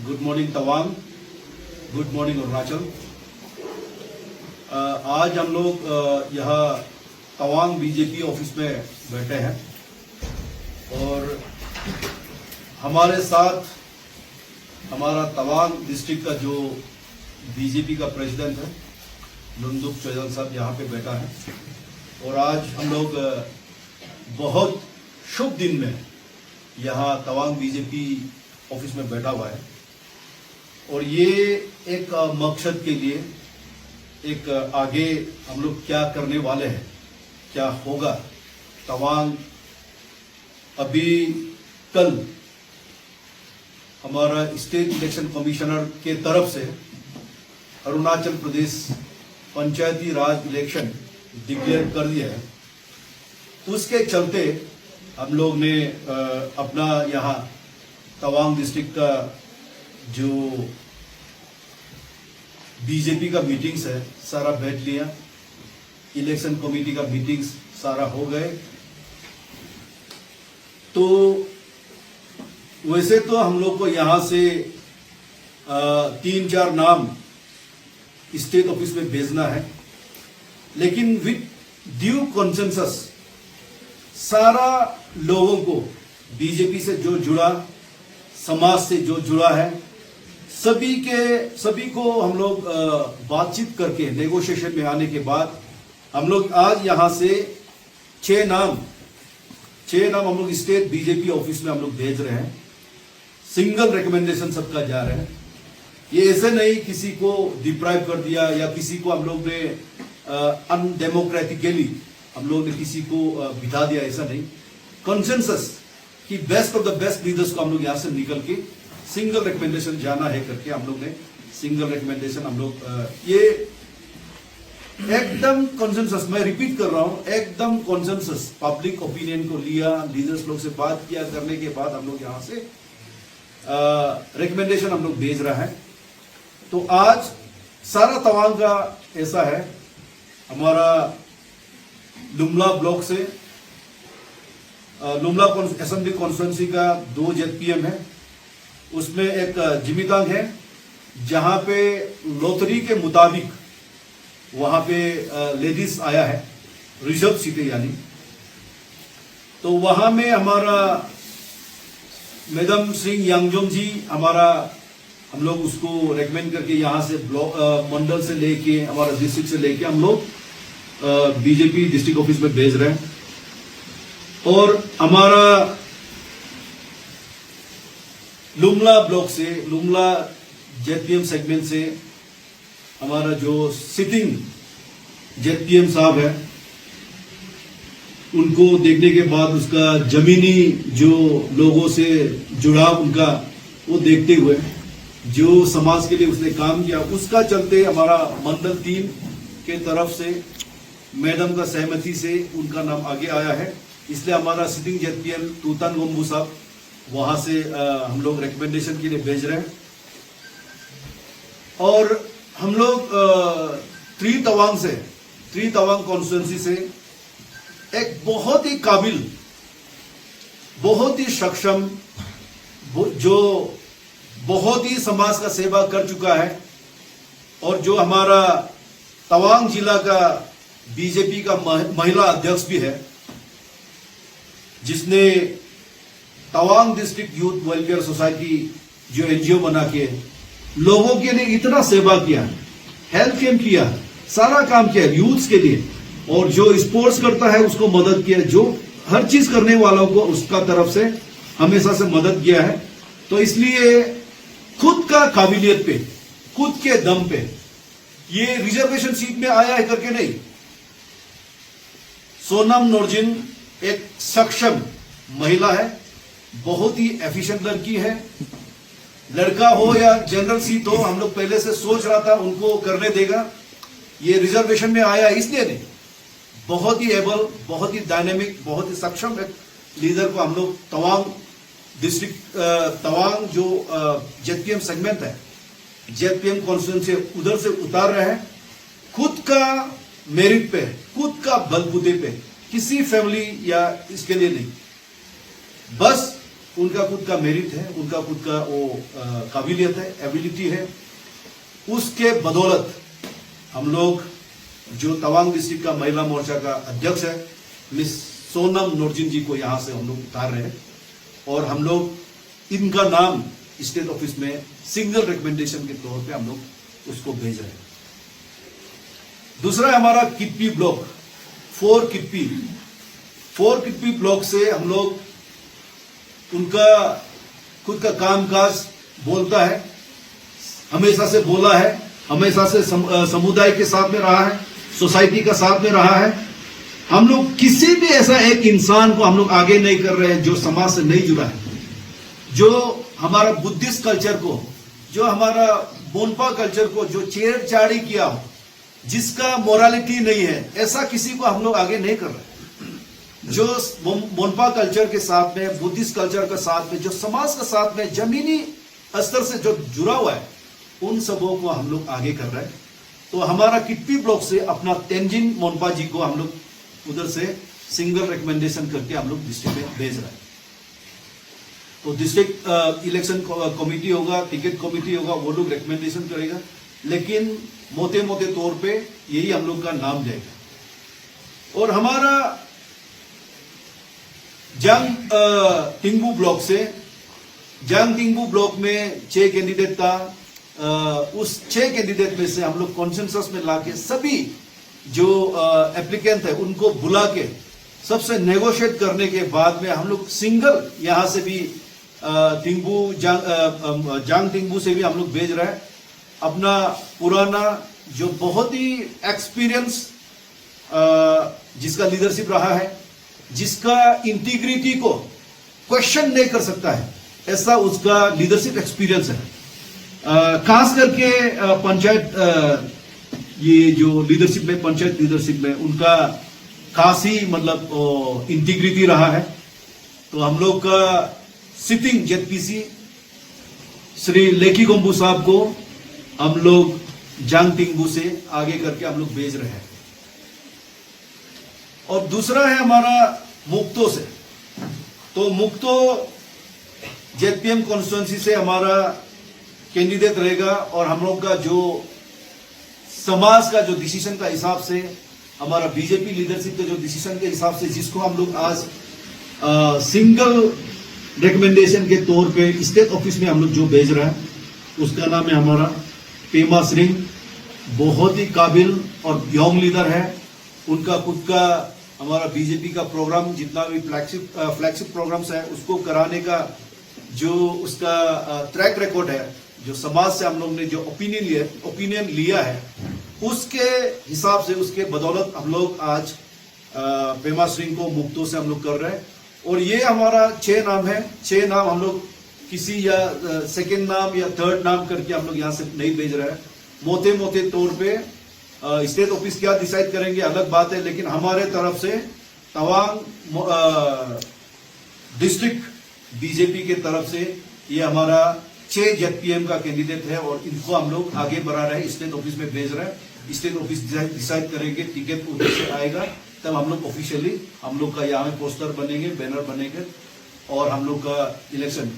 Good morning Tawang, good morning Arunachal. आज हम लोग यहाँ तवांग बीजेपी ऑफिस में बैठे हैं और हमारे साथ हमारा तवांग डिस्ट्रिक्ट का जो बीजेपी का प्रेसिडेंट है लुंदुक चोजल साहब यहाँ पे बैठा है। और आज हम लोग बहुत शुभ दिन में यहाँ तवांग बीजेपी ऑफिस में बैठा हुआ है और ये एक मकसद के लिए एक आगे हम लोग क्या करने वाले हैं, क्या होगा। तवांग अभी कल हमारा स्टेट इलेक्शन कमिश्नर के तरफ से अरुणाचल प्रदेश पंचायती राज इलेक्शन डिक्लेयर कर दिया है। उसके चलते हम लोग ने अपना यहाँ तवांग डिस्ट्रिक्ट का जो बीजेपी का मीटिंग्स है सारा बैठ लिया, इलेक्शन कमेटी का मीटिंग्स सारा हो गए। तो वैसे तो हम लोग को यहाँ से 3-4 नाम स्टेट ऑफिस में भेजना है, लेकिन विथ ड्यू कंसेंसस सारा लोगों को बीजेपी से जो जुड़ा, समाज से जो जुड़ा है, सभी को हम लोग बातचीत करके नेगोशिएशन में आने के बाद हम लोग आज यहाँ से 6 नाम हम लोग स्टेट बीजेपी ऑफिस में हम लोग भेज रहे हैं। सिंगल रिकमेंडेशन सबका जा रहा है। ये ऐसे नहीं किसी को डिप्राइव कर दिया या किसी को हम लोग ने अनडेमोक्रेटिकली हम लोग ने किसी को बिठा दिया, ऐसा नहीं। कंसेंसस कि best of the best leaders को हम लोग यहाँ से निकल के सिंगल रिकमेंडेशन जाना है करके हम लोग ने सिंगल रिकमेंडेशन हम लोग ये एकदम कंसेंसस, मैं रिपीट कर रहा हूं, एकदम कंसेंसस पब्लिक ओपिनियन को लिया, लीडर्स लोग से बात किया, करने के बाद हम लोग यहाँ से रिकमेंडेशन हम लोग भेज रहा है। तो आज सारा तवांग का ऐसा है, हमारा लुमला ब्लॉक से लुमला असेंबली कॉन्स्टिट्यूंसी का 2 ZPM है, उसमें एक जिमीतांग है जहां पे लॉटरी के मुताबिक वहां पे लेडीज आया है, रिजर्व सीटें यानी। तो वहां में हमारा मैडम सिंह यांगजोंग जी हम लोग उसको रेकमेंड करके यहाँ से ब्लॉक मंडल से लेके हमारा डिस्ट्रिक्ट से लेके हम लोग बीजेपी डिस्ट्रिक्ट ऑफिस में भेज रहे हैं। और हमारा लुमला ब्लॉक से, लुमला ZPM सेगमेंट से हमारा जो सिटिंग ZPM साहब है, उनको देखने के बाद उसका जमीनी जो लोगों से जुड़ाव उनका वो देखते हुए जो समाज के लिए उसने काम किया, उसका चलते हमारा मंडल 3 के तरफ से मैडम का सहमति से उनका नाम आगे आया है। इसलिए हमारा सिटिंग ZPM तूतन गोम्बू साहब वहां से हम लोग रिकमेंडेशन के लिए भेज रहे हैं। और हम लोग 3 तवांग कॉन्स्टिट्यूंसी से एक बहुत ही काबिल, बहुत ही सक्षम, जो बहुत ही समाज का सेवा कर चुका है और जो हमारा तवांग जिला का बीजेपी का महिला अध्यक्ष भी है, जिसने Tawang district youth welfare society जो NGO बना के लोगों के लिए इतना सेवा किया, हेल्थ कैंप किया, सारा काम किया यूथ्स के लिए, और जो स्पोर्ट्स करता है उसको मदद किया, जो हर चीज करने वालों को उसका तरफ से हमेशा से मदद किया है। तो इसलिए खुद का काबिलियत पे, खुद के दम पे ये रिजर्वेशन सीट में आया है करके नहीं। सोनम नोर्जिन एक सक्षम महिला है, बहुत ही एफिशिएंट लड़की है। लड़का हो या जनरल सीट हो, हम लोग पहले से सोच रहा था उनको करने देगा, ये रिजर्वेशन में आया इसलिए नहीं। बहुत ही एबल, बहुत ही डायनेमिक, बहुत ही सक्षम एक लीडर को हम लोग तवांग डिस्ट्रिक्ट, तवांग जो ZPM सेगमेंट है, ZPM कॉन्स्टिट्यूंसी उधर से उतार रहे हैं। खुद का मेरिट पे, खुद का बलबूते पे, किसी फैमिली या इसके लिए नहीं, बस उनका खुद का मेरिट है, उनका खुद का वो काबिलियत है, एबिलिटी है। उसके बदौलत हम लोग जो तवांग डिस्ट्रिक्ट का महिला मोर्चा का अध्यक्ष है मिस सोनम नोर्जिन जी को यहाँ से हम लोग उतार रहे हैं और हम लोग इनका नाम स्टेट ऑफिस में सिंगल रिकमेंडेशन के तौर पे हम लोग उसको भेज रहे हैं। दूसरा हमारा किप्पी ब्लॉक, 4 किप्पी ब्लॉक से हम लोग उनका खुद का कामकाज बोलता है, हमेशा से बोला है, हमेशा से समुदाय के साथ में रहा है, सोसाइटी का साथ में रहा है। हम लोग किसी भी ऐसा एक इंसान को हम लोग आगे नहीं कर रहे हैं जो समाज से नहीं जुड़ा है, जो हमारा बुद्धिस्ट कल्चर को, जो हमारा मोनपा कल्चर को जो छेड़छाड़ी किया हो, जिसका मोरालिटी नहीं है, ऐसा किसी को हम लोग आगे नहीं कर रहे। जो मोनपा कल्चर के साथ में, बुद्धिस्ट कल्चर के साथ में, जो समाज के साथ में जमीनी स्तर से जो जुड़ा हुआ है, उन सबों को हम लोग आगे कर रहे हैं। तो हमारा किप्पी ब्लॉक से अपना तेंजिन मोनपा जी को हम लोग उधर से सिंगल रिकमेंडेशन करके हम लोग डिस्ट्रिक्ट में भेज रहे हैं। तो डिस्ट्रिक्ट इलेक्शन कमेटी होगा, टिकट कमेटी होगा, वो लोग रिकमेंडेशन करेगा, लेकिन मोटे मोटे तौर पे यही हम लोग का नाम जाएगा। और हमारा जांग टिंगबू ब्लॉक से, जांग टिंगबू ब्लॉक में 6 कैंडिडेट था। उस 6 कैंडिडेट में से हम लोग कॉन्सेंसस में लाके सभी जो एप्लीकेंट है उनको बुला के सबसे नेगोशिएट करने के बाद में हम लोग सिंगल यहां से भी टिंगबू जांग टिंगबू से भी हम लोग भेज रहे हैं। अपना पुराना जो बहुत ही एक्सपीरियंस जिसका लीडरशिप रहा है, जिसका इंटीग्रिटी को क्वेश्चन नहीं कर सकता है, ऐसा उसका लीडरशिप एक्सपीरियंस है। खास करके पंचायत ये जो लीडरशिप में, पंचायत लीडरशिप में उनका खासी मतलब इंटीग्रिटी रहा है। तो हम लोग का सिटिंग जेडपीसी श्री लेकी गोम्बू साहब को हम लोग जांग टिंगबू से आगे करके हम लोग भेज रहे हैं। और दूसरा है हमारा मुक्तो से। तो मुक्तो जेडपीएम कॉन्स्टिट्यूएंसी से हमारा कैंडिडेट रहेगा और हम लोग का जो समाज का जो डिसीजन का हिसाब से, हमारा बीजेपी लीडरशिप के जो डिसीजन के हिसाब से, जिसको हम लोग आज सिंगल रिकमेंडेशन के तौर पे स्टेट ऑफिस में हम लोग जो भेज रहे हैं, उसका नाम है हमारा पेमा सिंह। बहुत ही काबिल और यंग लीडर है। उनका खुद का हमारा बीजेपी का प्रोग्राम, जितना भी फ्लैगशिप प्रोग्राम्स है, उसको कराने का जो उसका ट्रैक रिकॉर्ड है, जो समाज से हम लोग ने जो ओपिनियन लिया है, उसके हिसाब से, उसके बदौलत हम लोग आज पेमा सिंह को मुक्तो से हम लोग कर रहे हैं। और ये हमारा 6 नाम है। 6 नाम हम लोग किसी या सेकंड नाम या थर्ड नाम करके हम लोग यहाँ से नहीं भेज रहे हैं। मोटे मोटे तौर पे स्टेट ऑफिस क्या डिसाइड करेंगे अलग बात है, लेकिन हमारे तरफ से तवांग डिस्ट्रिक्ट बीजेपी के तरफ से ये हमारा 6 जेडपीएम का कैंडिडेट है और इनको हम लोग आगे बढ़ा रहे हैं, स्टेट ऑफिस में भेज रहे हैं। स्टेट ऑफिस डिसाइड करेंगे, टिकट उधर से आएगा, तब हम लोग ऑफिशियली हम लोग का यहाँ पोस्टर बनेंगे, बैनर बनेंगे और हम लोग का इलेक्शन